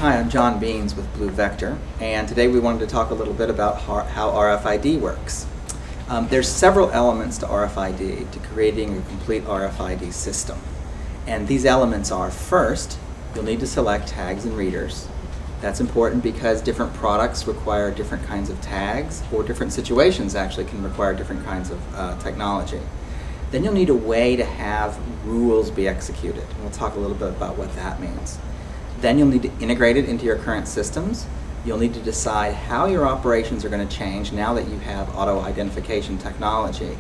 Hi, I'm John Beans with Blue Vector, and today we wanted to talk a little bit about how RFID works. There's several elements to RFID, to creating a complete RFID system. And these elements are, first, you'll need to select tags and readers. That's important because different products require different kinds of tags, or different situations actually can require different kinds of technology. Then you'll need a way to have rules be executed. And we'll talk a little bit about what that means. Then you'll need to integrate it into your current systems. You'll need to decide how your operations are going to change now that you have auto-identification technology.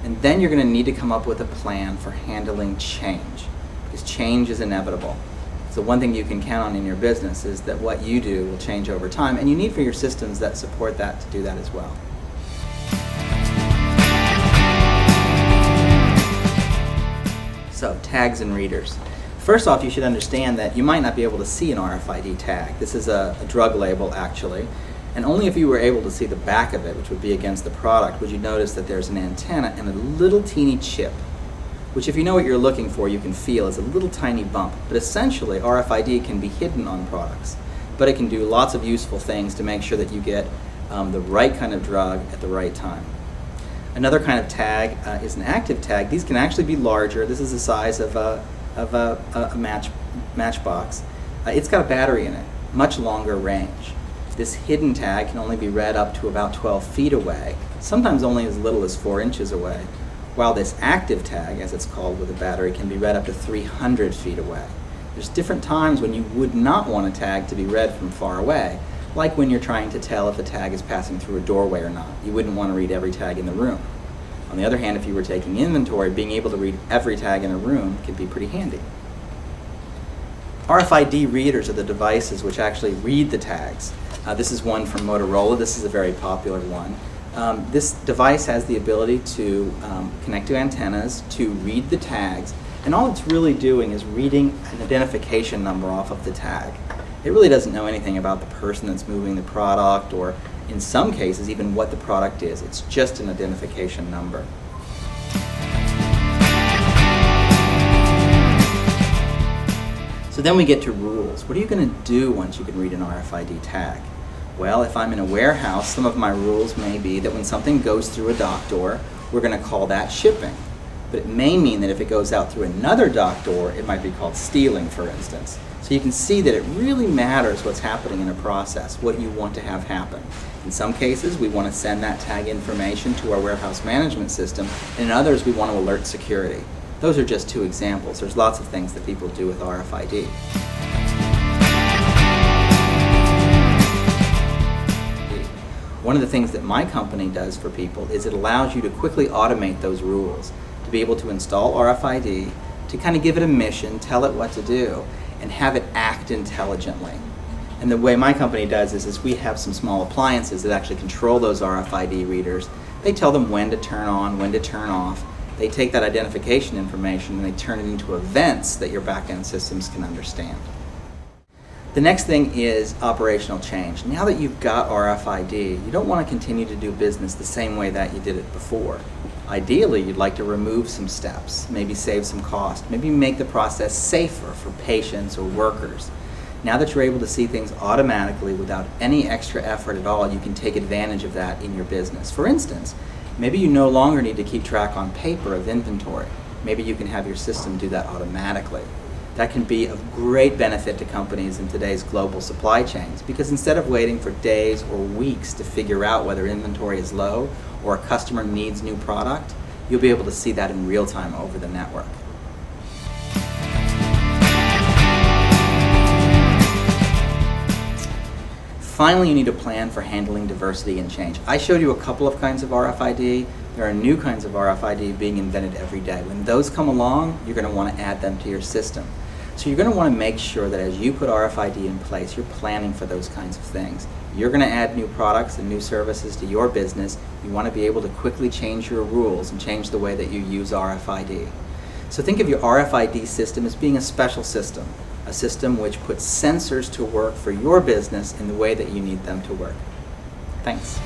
And then you're going to need to come up with a plan for handling change, because change is inevitable. So one thing you can count on in your business is that what you do will change over time, and you need for your systems that support that to do that as well. So, tags and readers. First off, you should understand that you might not be able to see an RFID tag. This is a drug label, actually, and only if you were able to see the back of it, which would be against the product, would you notice that there's an antenna and a little teeny chip, which, if you know what you're looking for, you can feel is a little tiny bump. But essentially, RFID can be hidden on products, but it can do lots of useful things to make sure that you get the right kind of drug at the right time. Another kind of tag is an active tag. These can actually be larger. This is the size of a matchbox. It's got a battery in it, much longer range. This hidden tag can only be read up to about 12 feet away, sometimes only as little as 4 inches away, while this active tag, as it's called with a battery, can be read up to 300 feet away. There's different times when you would not want a tag to be read from far away, like when you're trying to tell if a tag is passing through a doorway or not. You wouldn't want to read every tag in the room. On the other hand, if you were taking inventory, being able to read every tag in a room could be pretty handy. RFID readers are the devices which actually read the tags. This is one from Motorola. This is a very popular one. This device has the ability to connect to antennas, to read the tags, and all it's really doing is reading an identification number off of the tag. It really doesn't know anything about the person that's moving the product, or in some cases even what the product is. It's just an identification number. So then we get to rules. What are you going to do once you can read an RFID tag? Well, if I'm in a warehouse, some of my rules may be that when something goes through a dock door, we're going to call that shipping. But it may mean that if it goes out through another dock door, it might be called stealing, for instance. So you can see that it really matters what's happening in a process, what you want to have happen. In some cases, we want to send that tag information to our warehouse management system, and in others, we want to alert security. Those are just two examples. There's lots of things that people do with RFID. One of the things that my company does for people is it allows you to quickly automate those rules, to be able to install RFID, to kind of give it a mission, tell it what to do, and have it act intelligently. And the way my company does is we have some small appliances that actually control those RFID readers. They tell them when to turn on, when to turn off. They take that identification information and they turn it into events that your back-end systems can understand. The next thing is operational change. Now that you've got RFID, you don't want to continue to do business the same way that you did it before. Ideally, you'd like to remove some steps, maybe save some cost, maybe make the process safer for patients or workers. Now that you're able to see things automatically without any extra effort at all, you can take advantage of that in your business. For instance, maybe you no longer need to keep track on paper of inventory. Maybe you can have your system do that automatically. That can be of great benefit to companies in today's global supply chains, because instead of waiting for days or weeks to figure out whether inventory is low or a customer needs new product, you'll be able to see that in real time over the network. Finally, you need a plan for handling diversity and change. I showed you a couple of kinds of RFID. There are new kinds of RFID being invented every day. When those come along, you're going to want to add them to your system. So you're going to want to make sure that as you put RFID in place, you're planning for those kinds of things. You're going to add new products and new services to your business. You want to be able to quickly change your rules and change the way that you use RFID. So think of your RFID system as being a special system, a system which puts sensors to work for your business in the way that you need them to work. Thanks.